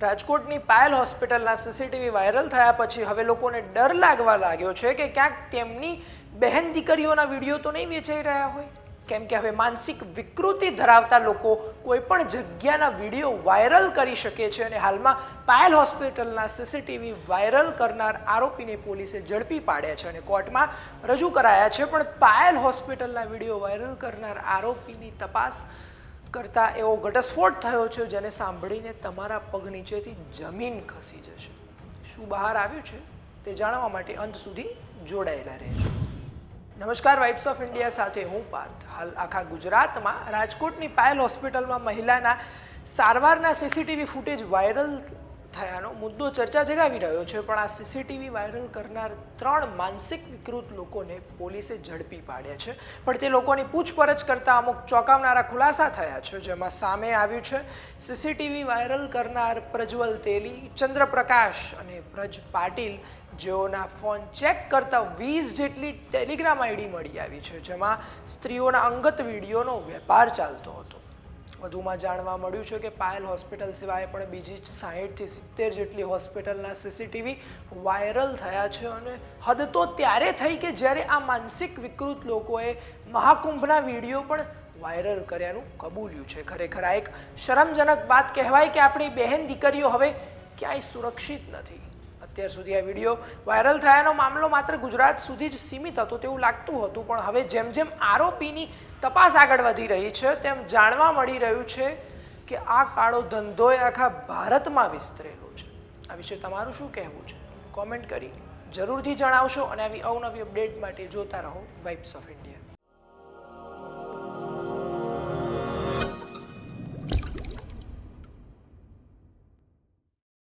રાજકોટની પાયલ હોસ્પિટલના CCTV viral થયા પછી હવે લોકોને ડર લાગવા લાગ્યો છે કે ક્યાંક તેમની બહેન દીકરીઓના વિડીયો તો નહીં વેચાઈ રહ્યા હોય, કેમ કે હવે માનસિક વિકૃતિ ધરાવતા લોકો કોઈ પણ જગ્યાના વિડીયો વાયરલ કરી શકે છે અને હાલમાં પાયલ હોસ્પિટલના સીસીટીવી વાયરલ કરનાર આરોપીને પોલીસે ઝડપી પાડ્યા છે અને કોર્ટમાં રજૂ કરાયા છે. પણ પાયલ હોસ્પિટલના વિડીયો વાયરલ કરનાર આરોપીની તપાસ કરતા એવો ઘટસ્ફોટ થયો છે જેને સાંભળીને તમારા પગ નીચેથી જમીન ખસી જશે. શું બહાર આવ્યું છે તે જાણવા માટે અંત સુધી જોડાયેલા રહેજો. નમસ્કાર, વાઇબ્સ ઓફ ઇન્ડિયા સાથે હું પાર્થ. હાલ આખા ગુજરાતમાં રાજકોટની પાયલ હોસ્પિટલમાં મહિલાના સારવારના સીસીટીવી ફૂટેજ વાયરલ થયાનો મુદ્દો ચર્ચા જગાવી રહ્યો છે. પણ આ સીસીટીવી વાયરલ કરનાર 3 માનસિક વિકૃત લોકોને પોલીસે ઝડપી પાડ્યા છે. પણ તે લોકોની પૂછપરછ કરતા અમુક ચોંકાવનારા ખુલાસા થયા છે, જેમાં સામે આવ્યું છે સીસીટીવી વાયરલ કરનાર પ્રજ્વલ તેલી, ચંદ્રપ્રકાશ અને બ્રજ પાટીલ, જેઓના ફોન ચેક કરતા 20 જેટલી ટેલિગ્રામ આઈડી મળી આવી છે, જેમાં સ્ત્રીઓના અંગત વિડીયોનો વેપાર ચાલતો હતો. વધુમાં જાણવા મળ્યું છે કે પાયલ હોસ્પિટલ સિવાય પણ બીજી 60 થી 70 જેટલી હોસ્પિટલના સીસીટીવી વાયરલ થયા છે. અને હદ તો ત્યારે થઈ કે જ્યારે આ માનસિક વિકૃત લોકોએ મહાકુંભના વિડીયો પણ વાયરલ કર્યાનું કબૂલ્યું છે. ખરેખર આ એક શરમજનક વાત કહેવાય કે આપણી બહેન દીકરીઓ હવે ક્યાંય સુરક્ષિત નથી. અત્યાર સુધી આ વિડીયો વાયરલ થયાનો મામલો માત્ર ગુજરાત સુધી જ સીમિત હતો તેવું લાગતું હતું, પણ હવે જેમ જેમ આરોપીની તપાસ આગળ વધી રહી છે તેમ જાણવા મળી રહ્યું છે કે આ કાળો ધંધો આખા ભારતમાં વિસ્તરેલો છે. આ વિશે તમારું શું કહેવું છે? કોમેન્ટ કરી જરૂરથી જણાવશો અને આવી અવનવી અપડેટ માટે જોતા રહો વાઇબ્સ ઓફ ઇન્ડિયા.